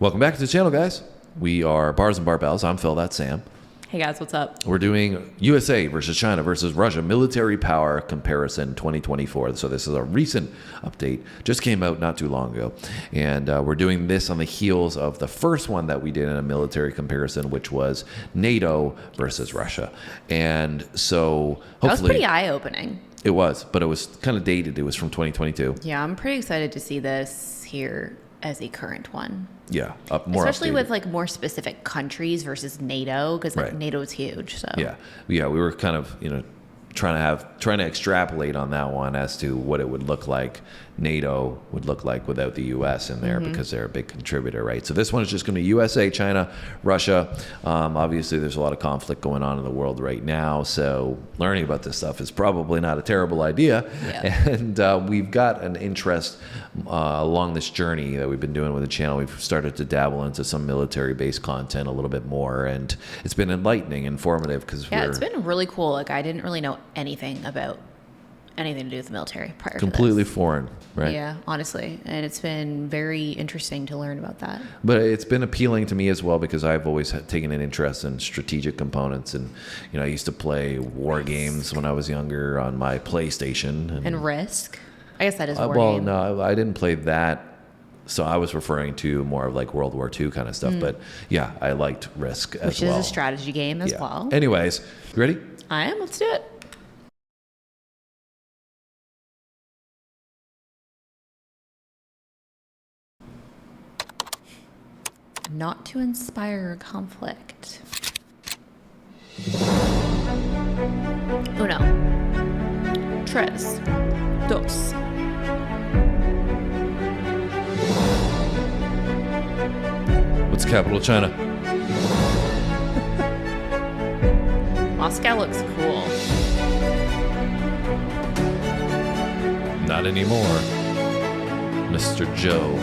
Welcome back to the channel, guys. We are Bars and Barbells. I'm Phil. That's Sam. Hey guys, what's up? We're doing USA versus China versus Russia military power comparison 2024. So this is a recent update. Just came out not too long ago. And we're doing this on the heels of the first one that we did in a military comparison, which was NATO versus Russia. And so hopefully... That was pretty eye-opening. It was, but it was kind of dated. It was from 2022. Yeah, I'm pretty excited to see this here as a current one. Yeah, more especially updated. with like more specific countries versus NATO, because like NATO is huge. So yeah, we were kind of trying to extrapolate on that one as to what it would look like, NATO would look like without the U.S. in there, because they're a big contributor, right? So this one is just going to be USA, China, Russia. Obviously, there's a lot of conflict going on in the world right now, so learning about this stuff is probably not a terrible idea. Yeah. And we've got an interest along this journey that we've been doing with the channel. We've started to dabble into some military-based content a little bit more, and it's been enlightening, informative, because it's been really cool. Like, I didn't really know anything about anything to do with the military prior completely to this. Foreign, right? Yeah, honestly. And it's been very interesting to learn about that. But it's been appealing to me as well, because I've always taken an interest in strategic components. And, I used to play war games when I was younger on my PlayStation. And Risk? I guess that is war game. No, I didn't play that. So I was referring to more of like World War II kind of stuff. But yeah, I liked Risk as well. Which is a strategy game as well. Anyways, you ready? I am. Let's do it. Not to inspire conflict. Uno. Tres. Dos. What's the capital of China? Moscow looks cool. Not anymore, Mr. Joe.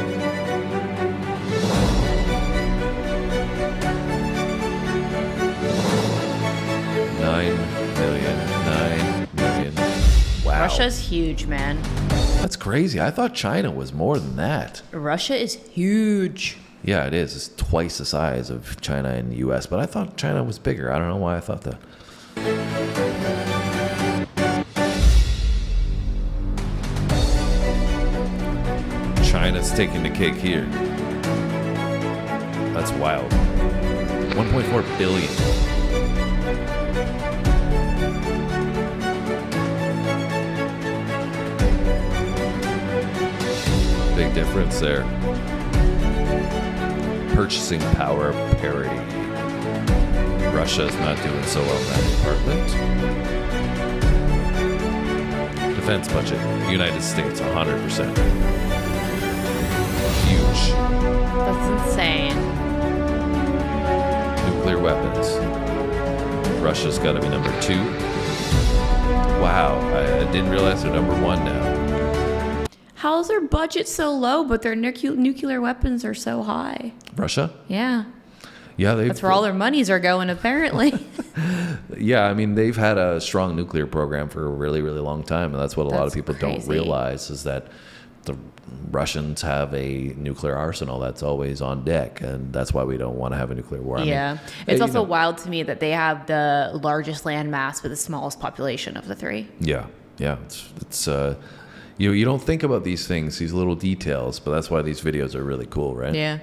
$9 million. Wow. Russia's huge, man. That's crazy. I thought China was more than that. Russia is huge. Yeah, it is. It's twice the size of China and the U.S., but I thought China was bigger. I don't know why I thought that. China's taking the cake here. That's wild. 1.4 billion. Big difference there. Purchasing power parity. Russia's not doing so well in that department. Defense budget. United States, 100%. Huge. That's insane. Nuclear weapons. Russia's got to be number 2. Wow, I didn't realize they're number 1 now. How's their budget so low, but their nuclear weapons are so high? Russia? Yeah. Yeah, that's where all their monies are going, apparently. Yeah, I mean, they've had a strong nuclear program for a really, really long time, and that's what a lot of people don't realize, is that the Russians have a nuclear arsenal that's always on deck, and that's why we don't want to have a nuclear war. Yeah. It's also wild to me that they have the largest land mass with the smallest population of the three. Yeah. It's you don't think about these things, these little details, but that's why these videos are really cool, right? Yeah.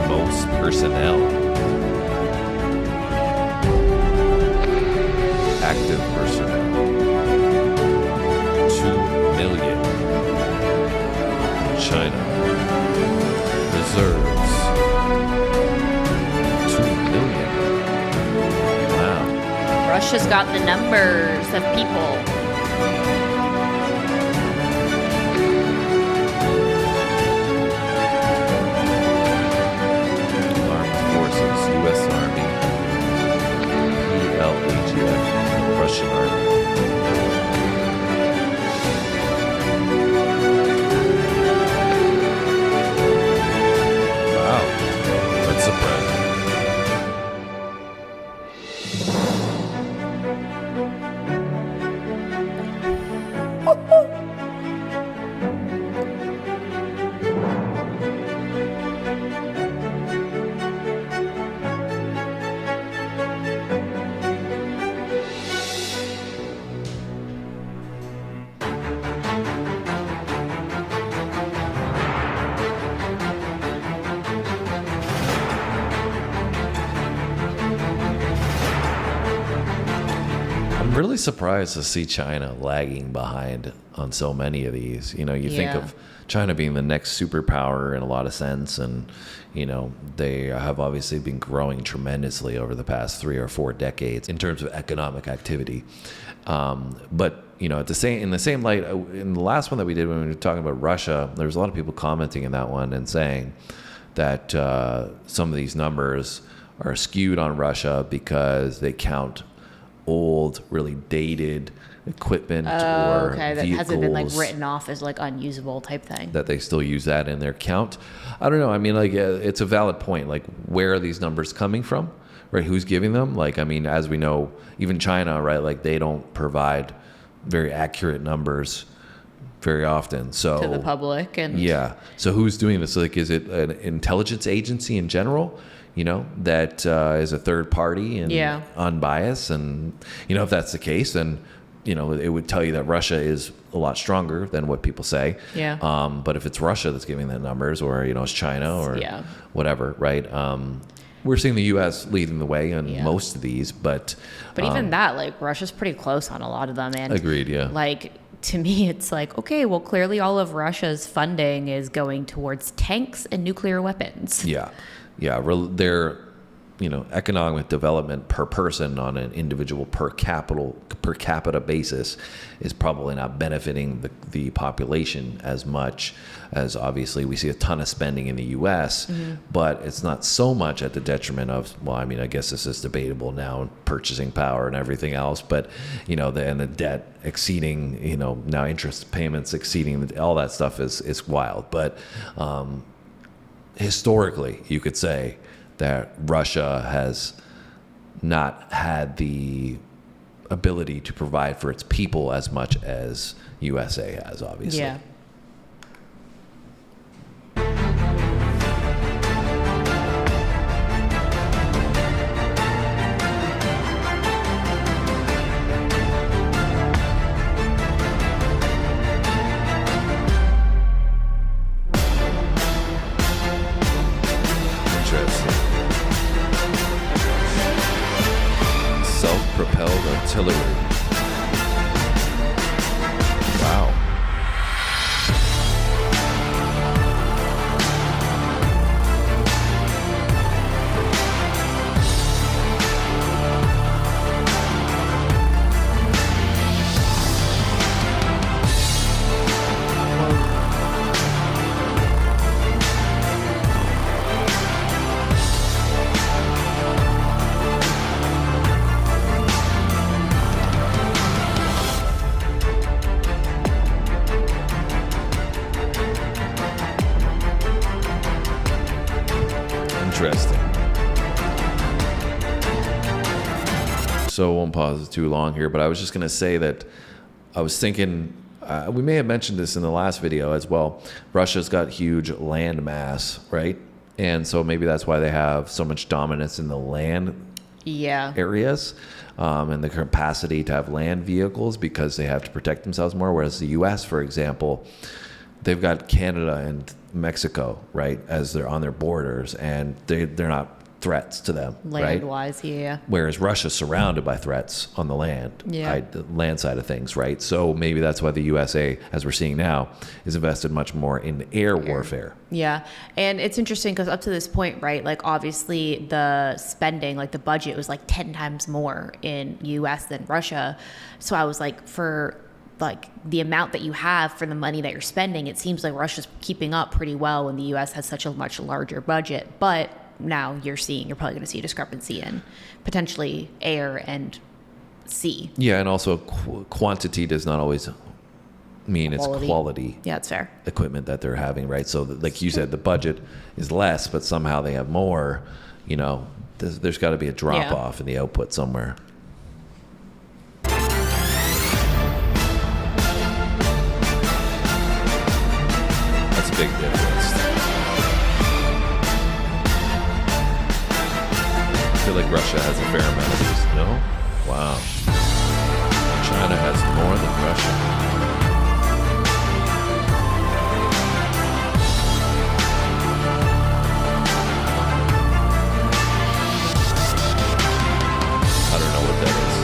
Most personnel. Active personnel. 2 million. China. Reserves. 2 million. Wow. Russia's got the numbers of people. U.S. Army, ELAGF, Russian Army. Wow, that's surprising. I'm really surprised to see China lagging behind on so many of these. You know, you think of China being the next superpower in a lot of sense, and you know they have obviously been growing tremendously over the past 3 or 4 decades in terms of economic activity. But you know, in the same light, in the last one that we did when we were talking about Russia, there was a lot of people commenting in that one and saying that some of these numbers are skewed on Russia because they count old, really dated equipment or that vehicles hasn't been like written off as like unusable type thing. that they still use that in their count. I don't know. I mean, like it's a valid point. Like, where are these numbers coming from? Right? Who's giving them? Like, I mean, as we know, even China, right? Like, they don't provide very accurate numbers very often. So to the public and yeah. So who's doing this? Like, is it an intelligence agency in general? You know, that is a third party and unbiased. And, you know, if that's the case, then, you know, it would tell you that Russia is a lot stronger than what people say. Yeah. But if it's Russia that's giving the numbers, or, you know, it's China or whatever, right? We're seeing the U.S. leading the way on most of these, but even that, like, Russia's pretty close on a lot of them. And agreed, yeah. Like, to me, it's like, okay, well, clearly all of Russia's funding is going towards tanks and nuclear weapons. Yeah. Yeah, their, you know, economic development per person on an individual per capita basis is probably not benefiting the population as much as, obviously, we see a ton of spending in the U.S., but it's not so much at the detriment of, well, I mean, I guess this is debatable now, purchasing power and everything else, but, you know, the debt exceeding, you know, now interest payments exceeding, all that stuff is wild. But historically, you could say that Russia has not had the ability to provide for its people as much as USA has, obviously. Yeah. Self-propelled artillery. Wow. Interesting. So I won't pause too long here, but I was just going to say that I was thinking, we may have mentioned this in the last video as well. Russia's got huge land mass, right? And so maybe that's why they have so much dominance in the land areas and the capacity to have land vehicles, because they have to protect themselves more. Whereas the U.S., for example, they've got Canada and Mexico, right, as they're on their borders, and they're not threats to them, land-wise, right? Whereas Russia's surrounded by threats on the land, the land side of things, right? So maybe that's why the USA, as we're seeing now, is invested much more in air warfare. Yeah, and it's interesting because up to this point, right, like obviously the spending, like the budget was like 10 times more in US than Russia. So I was like, for like the amount that you have for the money that you're spending, it seems like Russia's keeping up pretty well when the US has such a much larger budget. But now you're probably going to see a discrepancy in potentially air and sea. Yeah, and also quantity does not always mean it's quality. Yeah, it's fair. Equipment that they're having, right? So like you said, the budget is less, but somehow they have more. You know, there's got to be a drop off in the output somewhere. That's a big difference. I feel like Russia has a fair amount of these. No? Wow. China has more than Russia. I don't know what that is.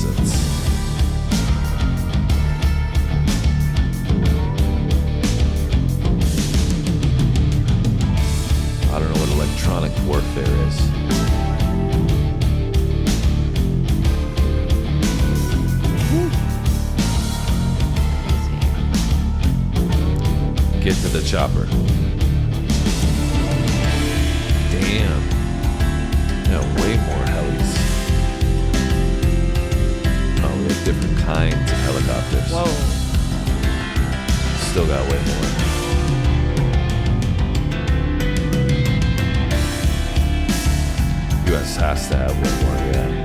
Massachusetts. I don't know what electronic warfare is. Get to the chopper. Damn. Yeah, way more helis. Oh, we have different kinds of helicopters. Whoa. Still got way more. US has to have way more, yeah.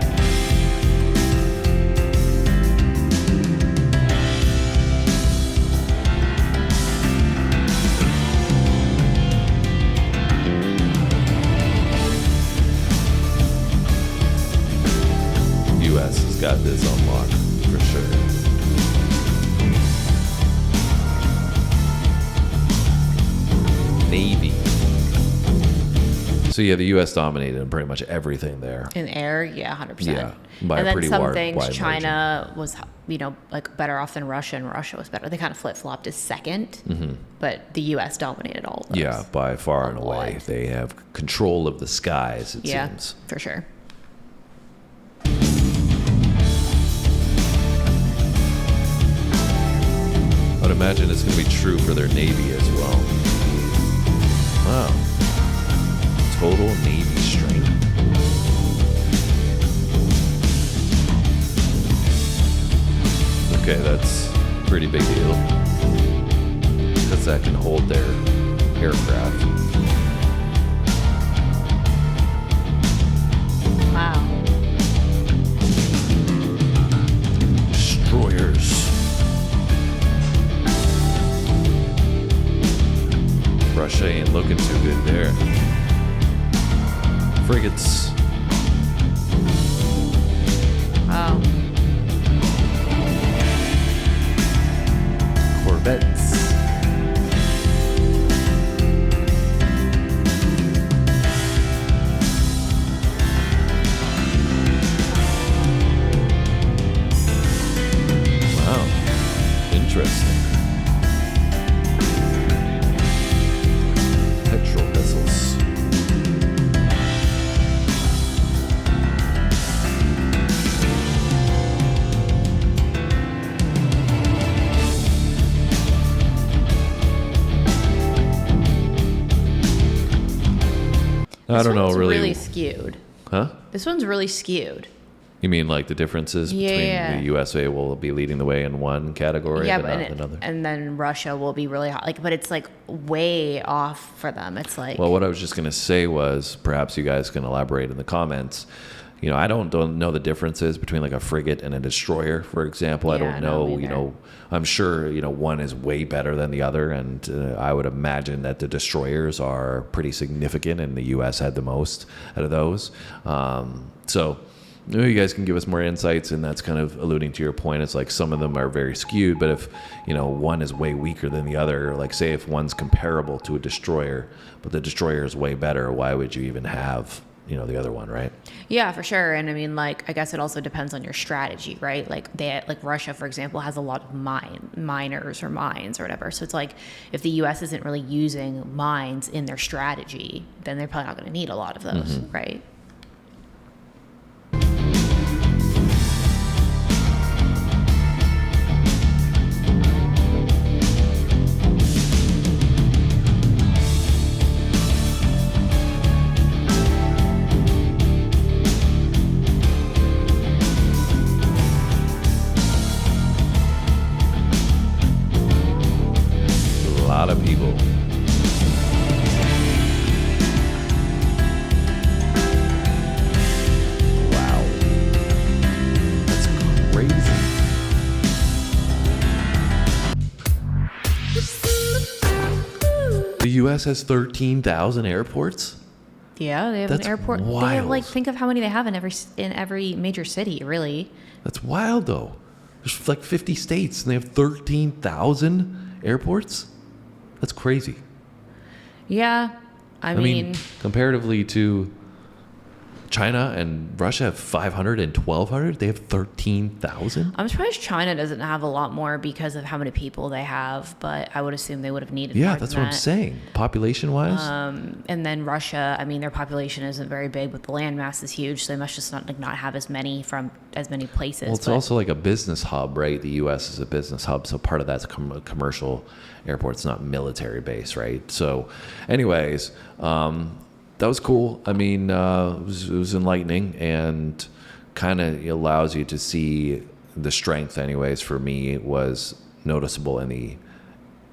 US has got this on lock for sure. Navy. So yeah, the U.S. dominated in pretty much everything there. In air, yeah, 100%. Yeah, by and a then pretty some wide things China margin. was, like better off than Russia, and Russia was better. They kind of flip-flopped as second, but the U.S. dominated all of those. Yeah, by far A and away. lot. They have control of the skies, it Yeah, seems. for sure. I'd imagine it's going to be true for their Navy as well. Wow. Total Navy strength. Okay, that's a pretty big deal. Because that can hold their aircraft. Wow. Destroyers. Russia ain't looking too good there. Frigates. Wow. Corvettes. Wow. Interesting. Petrol vessels. I don't know, This one's really. really skewed. Huh? This one's really skewed. You mean like the differences Yeah. between the USA will be leading the way in one category Yeah, but but not in another? and then Russia will be really hot. Like, but it's like way off for them. It's like, Well, what I was just going to say was perhaps you guys can elaborate in the comments. You know, I don't know the differences between like a frigate and a destroyer, for example. I Yeah, don't no, know, me you know, I'm sure, you know, one is way better than the other. And I would imagine that the destroyers are pretty significant and the U.S. had the most out of those. So maybe you guys can give us more insights, and that's kind of alluding to your point. It's like some of them are very skewed, but if, you know, one is way weaker than the other, like say if one's comparable to a destroyer, but the destroyer is way better, why would you even have, you know, the other one, right? yeah, for sure. And I mean, like, I guess it also depends on your strategy, right? Like like Russia, for example, has a lot of miners or mines or whatever. So it's like if the U.S. isn't really using mines in their strategy, then they're probably not going to need a lot of those, right? A lot of people. Wow. That's crazy. The U.S. has 13,000 airports? Yeah, they have That's an airport. They have wild. like, think of how many they have in every major city, really. That's wild, though. There's like 50 states, and they have 13,000 airports? That's crazy. Yeah, I mean, comparatively to China and Russia have 500 and 1,200. They have 13,000. I'm surprised China doesn't have a lot more because of how many people they have, but I would assume they would have needed Yeah, more that's than what I'm that. saying. Population-wise. And then Russia, I mean, their population isn't very big, but the landmass is huge, so they must just not have as many from as many places. Well, it's also like a business hub, right? The U.S. is a business hub, so part of that's a commercial airport. It's not military base, right? So, anyways, that was cool. I mean, it was enlightening and kind of allows you to see the strength, anyways, for me, was noticeable in the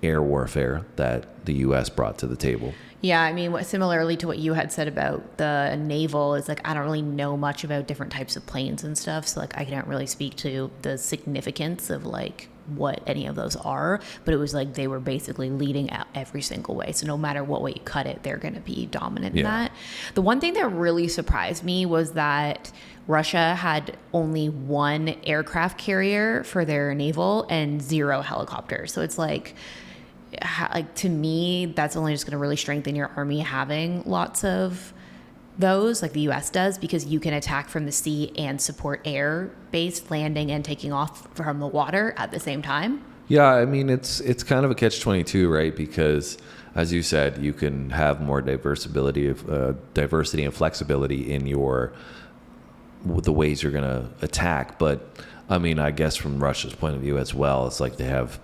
air warfare that the U.S. brought to the table. Yeah, I mean, similarly to what you had said about the naval, is like I don't really know much about different types of planes and stuff, so like I can't really speak to the significance of like what any of those are, but it was like they were basically leading out every single way. So no matter what way you cut it, they're going to be dominant in that. The one thing that really surprised me was that Russia had only one aircraft carrier for their naval and 0 helicopters. So it's like to me, that's only just going to really strengthen your army having lots of those, like the U.S. does, because you can attack from the sea and support air-based landing and taking off from the water at the same time. Yeah, I mean, it's kind of a catch-22, right? Because, as you said, you can have more diversity and flexibility in the ways you're going to attack. But, I mean, I guess from Russia's point of view as well, it's like they have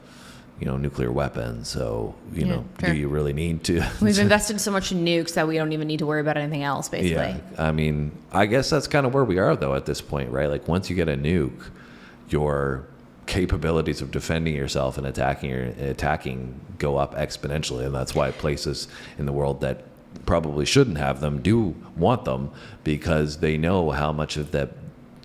nuclear weapons. So, sure. Do you really need to? We've invested so much in nukes that we don't even need to worry about anything else, basically. Yeah. I mean, I guess that's kind of where we are, though, at this point, right? Like, once you get a nuke, your capabilities of defending yourself and attacking go up exponentially. And that's why places in the world that probably shouldn't have them do want them, because they know how much of that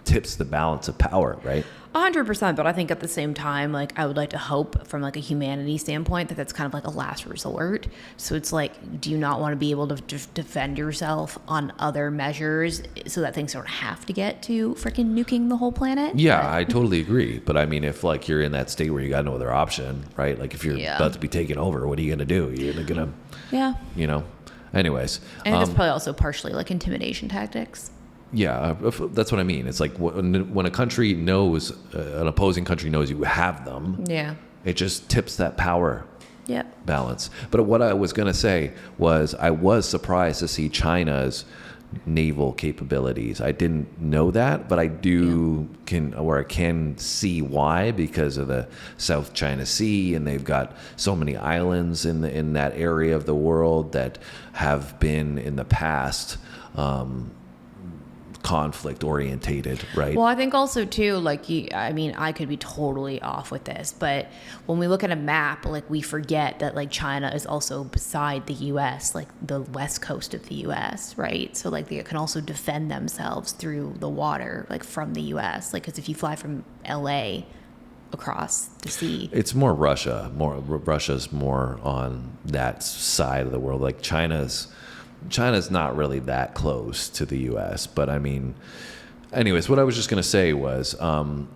tips the balance of power, right? 100%, but I think at the same time, like I would like to hope from like a humanity standpoint that that's kind of like a last resort. So it's like, do you not want to be able to defend yourself on other measures so that things don't have to get to freaking nuking the whole planet? Yeah, I totally agree. But I mean, if like you're in that state where you got no other option, right? Like if you're about to be taken over, what are you going to do? You're going to, anyways. And that's probably also partially like intimidation tactics. Yeah, that's what I mean. It's like when a country knows, an opposing country knows you have them, it just tips that power balance. But what I was going to say was I was surprised to see China's naval capabilities. I didn't know that, but I can see why, because of the South China Sea, and they've got so many islands in that area of the world that have been in the past conflict orientated, right? Well, I think also too, like I could be totally off with this, but when we look at a map, like we forget that like China is also beside the U.S., like the west coast of the U.S., right? So like they can also defend themselves through the water, like from the U.S., like because if you fly from L.A. across the sea, it's more Russia. Russia's more on that side of the world. Like China's not really that close to the U.S., but I mean, anyways, what I was just going to say was all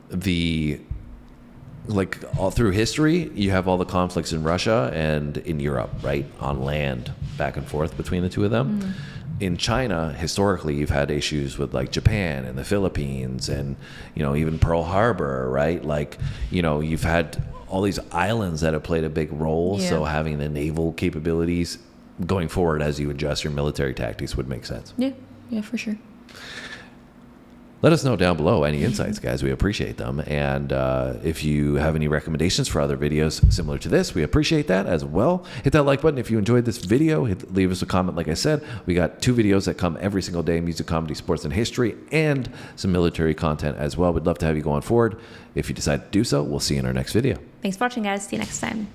through history, you have all the conflicts in Russia and in Europe, right, on land, back and forth between the two of them. Mm-hmm. In China, historically, you've had issues with like Japan and the Philippines and, even Pearl Harbor, right? Like, you've had all these islands that have played a big role. Yeah. So having the naval capabilities going forward as you adjust your military tactics would make sense. Yeah, for sure. Let us know down below any insights, guys. We appreciate them. And if you have any recommendations for other videos similar to this, we appreciate that as well. Hit that like button if you enjoyed this video. Leave us a comment. Like I said, we got 2 videos that come every single day: music, comedy, sports, and history, and some military content as well. We'd love to have you going forward. If you decide to do so, we'll see you in our next video. Thanks for watching, guys. See you next time.